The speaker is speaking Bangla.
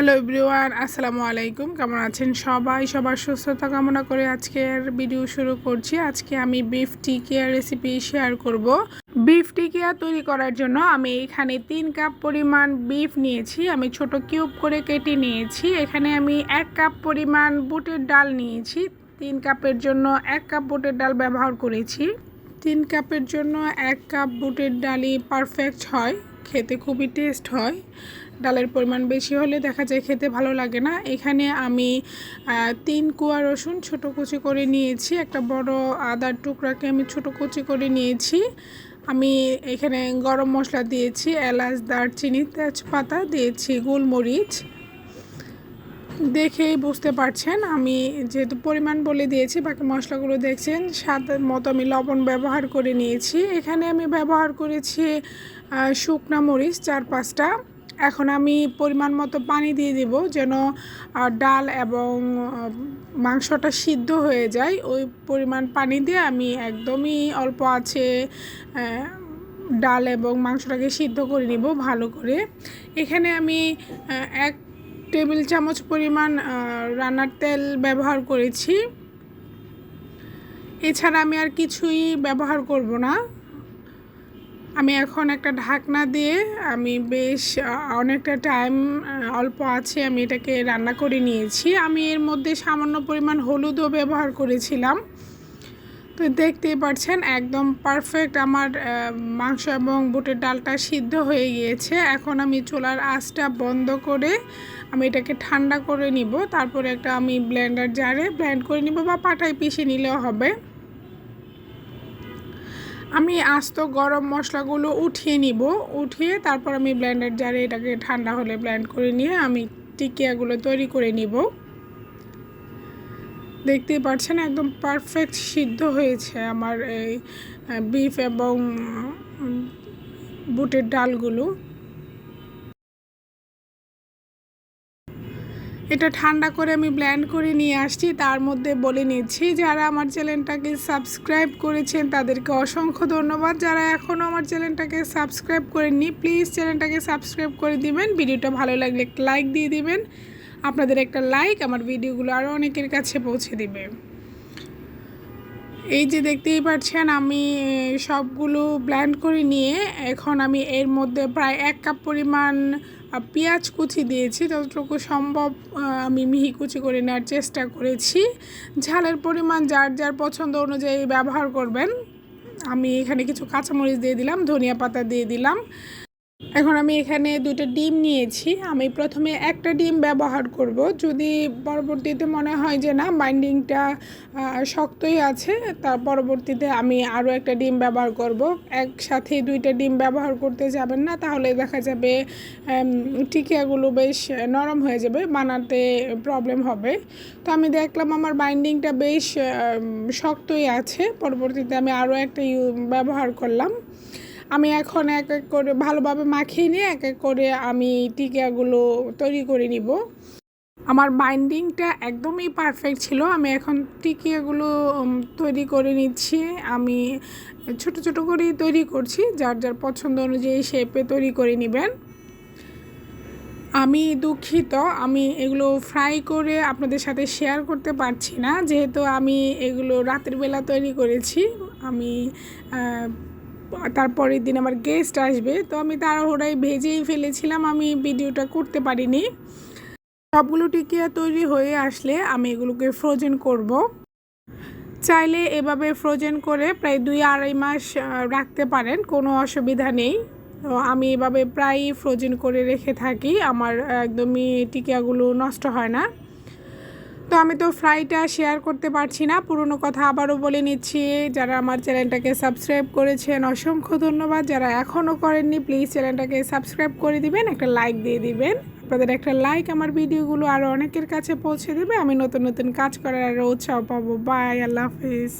হ্যালো এভরিওয়ান, আসসালামু আলাইকুম। কেমন আছেন সবাই? সবার সুস্থতা কামনা করে আজকের ভিডিও শুরু করছি। আজকে আমি বিফ টিকিয়া রেসিপি শেয়ার করব। বিফ টিকিয়া তৈরি করার জন্য আমি এখানে 3 কাপ পরিমাণ বিফ নিয়েছি। আমি ছোট কিউব করে কেটে নিয়েছি। এখানে আমি 1 কাপ পরিমাণ বুটের ডাল নিয়েছি। 3 কাপের জন্য 1 কাপ বুটের ডাল ব্যবহার করেছি। 3 কাপের জন্য 1 কাপ বুটের ডালই পারফেক্ট হয়, খেতে খুবই টেস্ট হয়। ডালের পরিমাণ বেশি হলে দেখা যায় খেতে ভালো লাগে না। এখানে আমি 3 কোয়া রসুন ছোটো কুচি করে নিয়েছি। একটা বড় আদার টুকরাকে আমি ছোটো কুচি করে নিয়েছি। আমি এখানে গরম মশলা দিয়েছি, এলাচ, দারচিনি, তেজপাতা দিয়েছি, গোলমরিচ। দেখেই বুঝতে পারছেন আমি যেহেতু পরিমাণ বলে দিয়েছি, বাকি মশলাগুলো দেখছেন। স্বাদ মতো আমি লবণ ব্যবহার করে নিয়েছি। এখানে আমি ব্যবহার করেছি শুকনা মরিচ 4-5টা। এখন আমি পরিমাণ মতো পানি দিয়ে দেব যেন ডাল এবং মাংসটা সিদ্ধ হয়ে যায়। ওই পরিমাণ পানি দিয়ে আমি একদমই অল্প আছে ডাল এবং মাংসটাকে সিদ্ধ করে নিব ভালো করে। এখানে আমি 1 টেবিল চামচ পরিমাণ রান্নার তেল ব্যবহার করেছি। এছাড়া আমি আর কিছুই ব্যবহার করব না। আমি এখন একটা ঢাকনা দিয়ে আমি বেশ অনেকটা টাইম অল্প আছে আমি এটাকে রান্না করে নিয়েছি। আমি এর মধ্যে সামান্য পরিমাণ হলুদও ব্যবহার করেছিলাম। তো দেখতেই পাচ্ছেন একদম পারফেক্ট আমার মাংস এবং বুটের ডালটা সিদ্ধ হয়ে গিয়েছে। এখন আমি চুলার আঁচটা বন্ধ করে আমি এটাকে ঠান্ডা করে নিব। তারপরে একটা আমি ব্লেন্ডার জারে ব্লেন্ড করে নিব বা পাটায় পিষে নিলেও হবে। আমি আস্ত গরম মশলাগুলো উঠিয়ে নিব। উঠিয়ে তারপর আমি ব্লেন্ডার জারে এটাকে ঠান্ডা হলে ব্লেন্ড করে নিয়ে আমি টিকিয়াগুলো তৈরি করে নিব। দেখতেই পাচ্ছেন একদম পারফেক্ট সিদ্ধ হয়েছে আমার এই বিফ এবং বুটের ডালগুলো। এটা ঠান্ডা করে আমি ব্লেন্ড করে নিয়ে আসছি। তার মধ্যে বলে নিচ্ছি, যারা আমার চ্যানেলটাকে সাবস্ক্রাইব করেছেন তাদেরকে অসংখ্য ধন্যবাদ। যারা এখনও আমার চ্যানেলটাকে সাবস্ক্রাইব করেননি প্লিজ চ্যানেলটাকে সাবস্ক্রাইব করে দিবেন। ভিডিওটা ভালো লাগলে একটা লাইক দিয়ে দিবেন। আপনাদের একটা লাইক আমার ভিডিওগুলো আরও অনেকের কাছে পৌঁছে দিবে। এই যে দেখতেই পাচ্ছেন আমি সবগুলো ব্লেন্ড করে নিয়ে এখন আমি এর মধ্যে প্রায় 1 কাপ পরিমাণ পেঁয়াজ কুচি দিয়েছি। যতটুকু সম্ভব আমি মিহি কুচি করে নেওয়ার চেষ্টা করেছি। ঝালের পরিমাণ যার যার পছন্দ অনুযায়ী ব্যবহার করবেন। আমি এখানে কিছু কাঁচামরিচ দিয়ে দিলাম, ধনিয়া পাতা দিয়ে দিলাম। এখন আমি এখানে 2টা ডিম নিয়েছি। আমি প্রথমে একটা ডিম ব্যবহার করব। যদি পরবর্তীতে মনে হয় যে না বাইন্ডিংটা শক্তই আছে, তার পরবর্তীতে আমি আরও একটা ডিম ব্যবহার করব। একসাথে 2টা ডিম ব্যবহার করতে যাবেন না, তাহলে দেখা যাবে টিকিয়াগুলো বেশ নরম হয়ে যাবে, বানাতে প্রবলেম হবে। তো আমি দেখলাম আমার বাইন্ডিংটা বেশ শক্তই আছে। পরবর্তীতে আমি আরও একটা ব্যবহার করলাম। আমি এখন এক এক করে ভালোভাবে মাখিয়ে নিয়ে এক এক করে আমি টিকিয়াগুলো তৈরি করে নিব। আমার বাইন্ডিংটা একদমই পারফেক্ট ছিল। আমি এখন টিকিয়াগুলো তৈরি করে নিচ্ছি। আমি ছোট ছোট করেই তৈরি করছি, যার যার পছন্দ অনুযায়ী শেপে তৈরি করে নেবেন। আমি দুঃখিত আমি এগুলো ফ্রাই করে আপনাদের সাথে শেয়ার করতে পারছি না, যেহেতু আমি এগুলো রাতের বেলা তৈরি করেছি। আমি তারপরের দিন আমার গেস্ট আসবে, তো আমি তাড়াহুড়ায় ভেজেই ফেলেছিলাম, আমি ভিডিওটা করতে পারিনি। সবগুলো টিকিয়া তৈরি হয়ে আসলে আমি এগুলোকে ফ্রোজেন করব। চাইলে এভাবে ফ্রোজেন করে প্রায় 2-2.5 মাস রাখতে পারেন, কোনো অসুবিধা নেই। তো আমি এভাবে প্রায়ই ফ্রোজেন করে রেখে থাকি, আমার একদমই টিকিয়াগুলো নষ্ট হয় না। তো আমি তো ফ্রাইটা শেয়ার করতে পারছি না, পুরনো কথা আবারও বলে নিচ্ছি। যারা আমার চ্যানেলটাকে সাবস্ক্রাইব করেছেন অসংখ্য ধন্যবাদ। যারা এখনও করেননি প্লিজ চ্যানেলটাকে সাবস্ক্রাইব করে দিবেন, একটা লাইক দিয়ে দিবেন। আপনাদের একটা লাইক আমার ভিডিওগুলো আরও অনেকের কাছে পৌঁছে দেবে, আমি নতুন নতুন কাজ করার আরও উৎসাহ পাবো। বাই, আল্লাহ হাফিজ।